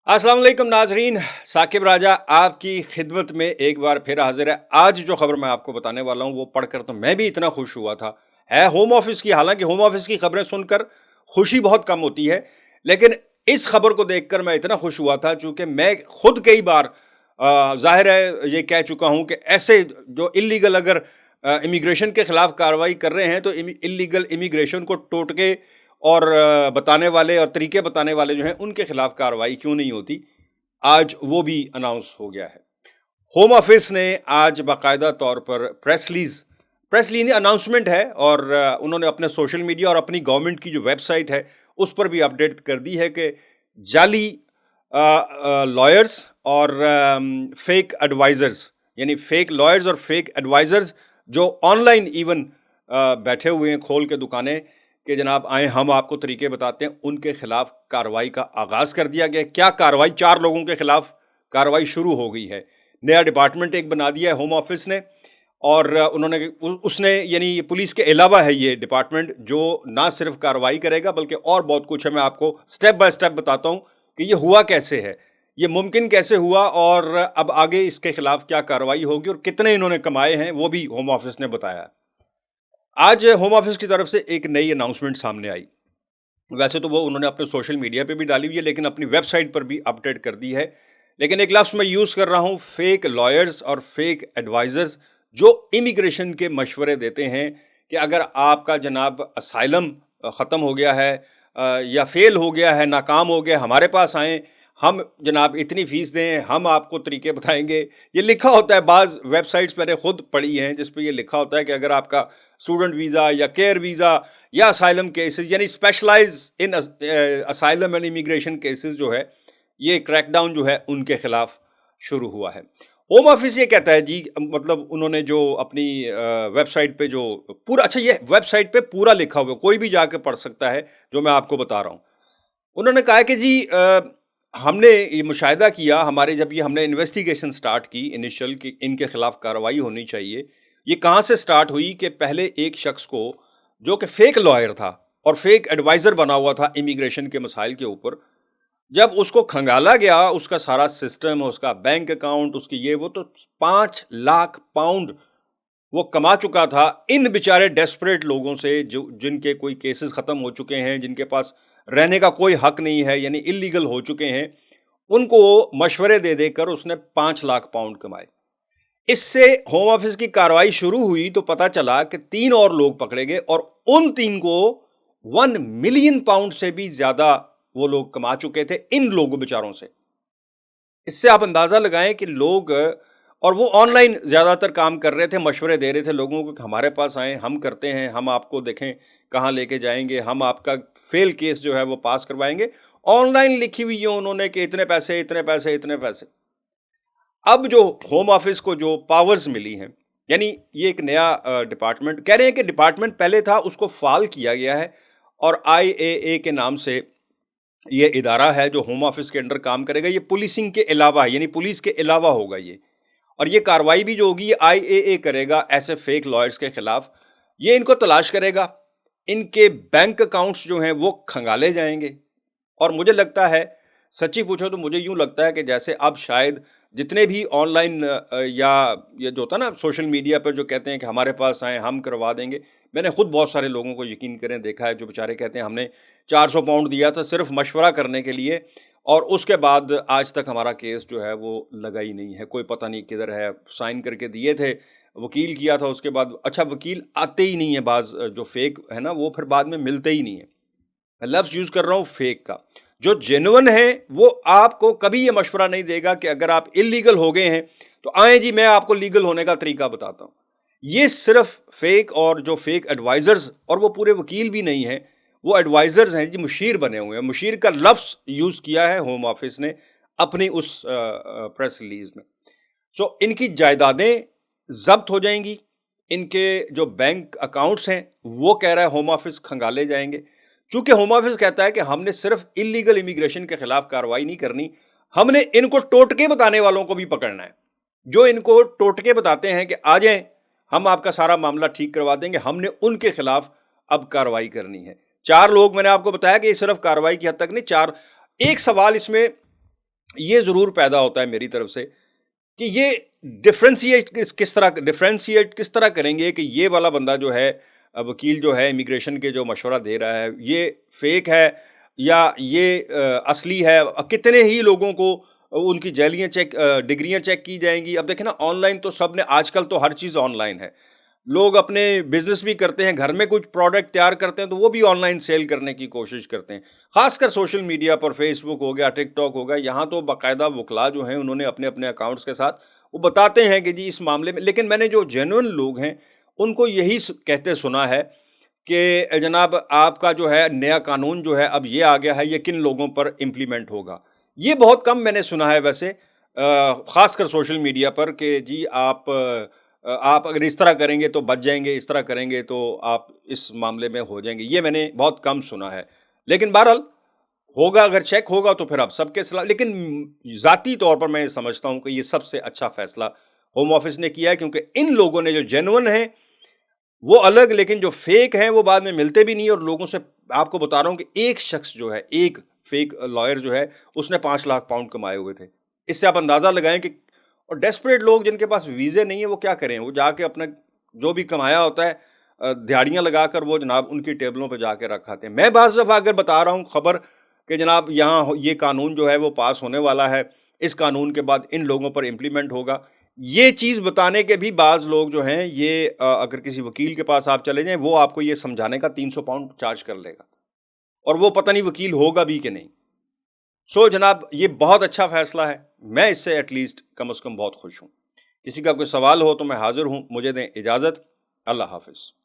अस्सलाम वालेकुम नाजरीन, साकिब राजा आपकी खिदमत में एक बार फिर हाजिर है। आज जो खबर मैं आपको बताने वाला हूँ वो पढ़कर तो मैं भी इतना खुश हुआ था। है होम ऑफिस की, हालांकि होम ऑफिस की खबरें सुनकर खुशी बहुत कम होती है, लेकिन इस खबर को देखकर मैं इतना खुश हुआ था चूंकि मैं खुद कई बार जाहिर है ये कह चुका हूँ कि ऐसे जो इलीगल अगर इमिग्रेशन के खिलाफ कार्रवाई कर रहे हैं तो इलीगल इमिग्रेशन को टोटके और बताने वाले और तरीके बताने वाले जो हैं उनके खिलाफ कार्रवाई क्यों नहीं होती। आज वो भी अनाउंस हो गया है। होम ऑफिस ने आज बाकायदा तौर पर प्रेस रिलीज अनाउंसमेंट है और उन्होंने अपने सोशल मीडिया और अपनी गवर्नमेंट की जो वेबसाइट है उस पर भी अपडेट कर दी है कि जाली लॉयर्स और फेक एडवाइजर्स, यानी फेक लॉयर्स और फेक एडवाइजर्स जो ऑनलाइन इवन बैठे हुए हैं खोल के दुकानें कि जनाब आए हम आपको तरीके बताते हैं, उनके खिलाफ कार्रवाई का आगाज़ कर दिया गया। क्या कार्रवाई, 4 लोगों के खिलाफ कार्रवाई शुरू हो गई है। नया डिपार्टमेंट एक बना दिया है होम ऑफिस ने और उन्होंने उसने यानी पुलिस के अलावा है ये डिपार्टमेंट जो ना सिर्फ कार्रवाई करेगा बल्कि और बहुत कुछ है। मैं आपको स्टेप बाय स्टेप बताता हूँ कि ये हुआ कैसे है, ये मुमकिन कैसे हुआ और अब आगे इसके खिलाफ क्या कार्रवाई होगी और कितने इन्होंने कमाए हैं वो भी होम ऑफिस ने बताया। आज होम ऑफिस की तरफ से एक नई अनाउंसमेंट सामने आई। वैसे तो वो उन्होंने अपने सोशल मीडिया पे भी डाली हुई है लेकिन अपनी वेबसाइट पर भी अपडेट कर दी है। लेकिन एक लफ्ज़ मैं यूज़ कर रहा हूँ, फेक लॉयर्स और फेक एडवाइजर्स जो इमिग्रेशन के मशवरे देते हैं कि अगर आपका जनाब असाइलम ख़त्म हो गया है या फेल हो गया है, नाकाम हो गया, हमारे पास आएँ, हम जनाब इतनी फ़ीस दें, हम आपको तरीके बताएंगे। ये लिखा होता है, बाज़ वेबसाइट्स मैंने खुद पढ़ी हैं जिस पे ये लिखा होता है कि अगर आपका स्टूडेंट वीज़ा या केयर वीज़ा या असाइलम केसेस यानी specialise in asylum and immigration cases जो है, ये क्रैकडाउन जो है उनके खिलाफ शुरू हुआ है। होम ऑफिस ये कहता है जी, मतलब उन्होंने जो अपनी वेबसाइट पे जो पूरा, अच्छा ये वेबसाइट पे पूरा लिखा हुआ है, कोई भी जाके पढ़ सकता है जो मैं आपको बता रहा हूँ। उन्होंने कहा कि जी हमने ये मुशाहिदा किया, हमारे जब ये हमने इन्वेस्टिगेशन स्टार्ट की इनिशियल कि इनके खिलाफ कार्रवाई होनी चाहिए। ये कहाँ से स्टार्ट हुई कि पहले एक शख्स को जो कि फेक लॉयर था और फेक एडवाइज़र बना हुआ था इमिग्रेशन के मसाइल के ऊपर, जब उसको खंगाला गया, उसका सारा सिस्टम, उसका बैंक अकाउंट, उसकी ये वो, तो 5 लाख पाउंड वो कमा चुका था इन बेचारे डेस्परेट लोगों से जो जिनके कोई केसेस ख़त्म हो चुके हैं, जिनके पास रहने का कोई हक नहीं है, यानी इलीगल हो चुके हैं। उनको मशवरे दे देकर उसने 5 लाख पाउंड कमाए। इससे होम ऑफिस की कार्रवाई शुरू हुई तो पता चला कि 3 और लोग पकड़े गए और उन 3 को 1 मिलियन पाउंड से भी ज्यादा वो लोग कमा चुके थे इन लोगों बेचारों से। इससे आप अंदाजा लगाएं कि लोग, और वो ऑनलाइन ज्यादातर काम कर रहे थे, मशवरे दे रहे थे लोगों को कि हमारे पास आए, हम करते हैं, हम आपको देखें कहाँ लेके जाएंगे, हम आपका फेल केस जो है वो पास करवाएंगे। ऑनलाइन लिखी हुई है उन्होंने कि इतने पैसे, इतने पैसे, इतने पैसे। अब जो होम ऑफिस को जो पावर्स मिली हैं, यानी ये एक नया डिपार्टमेंट, कह रहे हैं कि डिपार्टमेंट पहले था उसको फाल किया गया है और IAA के नाम से ये इदारा है जो होम ऑफिस के अंडर काम करेगा। ये पुलिसिंग के अलावा है, यानी पुलिस के अलावा होगा ये, और ये कार्रवाई भी जो होगी ये IAA करेगा ऐसे फेक लॉयर्स के खिलाफ। ये इनको तलाश करेगा, इनके बैंक अकाउंट्स जो हैं वो खंगाले जाएंगे। और मुझे लगता है, सच्ची पूछो तो मुझे यूं लगता है कि जैसे अब शायद जितने भी ऑनलाइन या ये जो होता है ना सोशल मीडिया पर जो कहते हैं कि हमारे पास आए, हम करवा देंगे, मैंने खुद बहुत सारे लोगों को, यकीन करें, देखा है जो बेचारे कहते हैं हमने 400 पाउंड दिया था सिर्फ मशवरा करने के लिए और उसके बाद आज तक हमारा केस जो है वो लगा ही नहीं है, कोई पता नहीं किधर है, साइन करके दिए थे, वकील किया था, उसके बाद अच्छा वकील आते ही नहीं है, बाज जो फेक है ना वो फिर बाद में मिलते ही नहीं है। मैं लफ्ज़ यूज़ कर रहा हूँ फेक का। जो जेन्युइन है वो आपको कभी ये मशवरा नहीं देगा कि अगर आप इलीगल हो गए हैं तो आए जी मैं आपको लीगल होने का तरीका बताता हूँ। ये सिर्फ फेक और जो फेक एडवाइजर्स, और वो पूरे वकील भी नहीं है, वो एडवाइजर्स हैं जी, मुशीर बने हुए हैं। मुशीर का लफ्ज़ यूज़ किया है होम ऑफिस ने अपनी उस प्रेस रिलीज में। सो इनकी जायदादें जब्त हो जाएंगी, इनके जो बैंक अकाउंट्स हैं वो कह रहा है होम ऑफिस खंगाले जाएंगे। चूंकि होम ऑफिस कहता है कि हमने सिर्फ इलीगल इमिग्रेशन के खिलाफ कार्रवाई नहीं करनी, हमने इनको टोटके बताने वालों को भी पकड़ना है। जो इनको टोटके बताते हैं कि आ जाएं, हम आपका सारा मामला ठीक करवा देंगे, हमने उनके खिलाफ अब कार्रवाई करनी है। 4 लोग मैंने आपको बताया कि ये सिर्फ कार्रवाई की हद तक नहीं, 4। एक सवाल इसमें یہ ضرور پیدا ہوتا ہے میری طرف سے کہ یہ ڈفرینشیٹ کس طرح کریں گے کہ یہ والا بندہ جو ہے وکیل جو ہے امیگریشن کے جو مشورہ دے رہا ہے یہ فیک ہے یا یہ اصلی ہے. کتنے ہی لوگوں کو ان کی جیلیاں ڈگریاں چیک کی جائیں گی. اب دیکھیں نا آن لائن تو سب نے, آج کل تو ہر چیز آن لائن ہے. لوگ اپنے بزنس بھی کرتے ہیں, گھر میں کچھ پروڈکٹ تیار کرتے ہیں تو وہ بھی آن لائن سیل کرنے کی کوشش کرتے ہیں. خاص کر سوشل میڈیا پر فیس بک ہو گیا, ٹک ٹاک ہو گیا, یہاں تو باقاعدہ وکلا جو ہیں انہوں نے اپنے اپنے اکاؤنٹس کے ساتھ وہ بتاتے ہیں کہ جی اس معاملے میں. لیکن میں نے جو جینوئن لوگ ہیں ان کو یہی کہتے سنا ہے کہ جناب آپ کا جو ہے نیا قانون جو ہے اب یہ آ گیا ہے, یہ کن لوگوں پر امپلیمنٹ ہوگا. یہ بہت کم میں نے سنا ہے ویسے, خاص کر سوشل میڈیا پر, کہ جی آپ اگر اس طرح کریں گے تو بچ جائیں گے, اس طرح کریں گے تو آپ اس معاملے میں ہو جائیں گے. یہ میں نے بہت کم سنا ہے. لیکن بہرحال ہوگا, اگر چیک ہوگا تو پھر آپ سب کے ساتھ. لیکن ذاتی طور پر میں سمجھتا ہوں کہ یہ سب سے اچھا فیصلہ ہوم آفس نے کیا ہے, کیونکہ ان لوگوں نے جو جینوئن ہیں وہ الگ, لیکن جو فیک ہیں وہ بعد میں ملتے بھی نہیں. اور لوگوں سے آپ کو بتا رہا ہوں کہ ایک شخص جو ہے, ایک فیک لائر جو ہے, اس نے 5 لاکھ پاؤنڈ کمائے ہوئے تھے. اس سے آپ اندازہ لگائیں کہ, اور ڈیسپریٹ لوگ جن کے پاس ویزے نہیں ہیں وہ کیا کریں, وہ جا کے اپنا جو بھی کمایا ہوتا ہے دہاڑیاں لگا کر وہ جناب ان کی ٹیبلوں پہ جا کے رکھاتے ہیں. میں بعض دفعہ اگر بتا رہا ہوں خبر کہ جناب یہاں یہ قانون جو ہے وہ پاس ہونے والا ہے, اس قانون کے بعد ان لوگوں پر امپلیمنٹ ہوگا, یہ چیز بتانے کے بھی بعض لوگ جو ہیں یہ اگر کسی وکیل کے پاس آپ چلے جائیں وہ آپ کو یہ سمجھانے کا 300 پاؤنڈ چارج کر لے گا, اور وہ پتہ نہیں وکیل ہوگا بھی کہ نہیں. سو جناب یہ بہت اچھا فیصلہ ہے, میں اس سے ایٹ لیسٹ کم از کم بہت خوش ہوں. کسی کا کوئی سوال ہو تو میں حاضر ہوں. مجھے دیں اجازت. اللہ حافظ.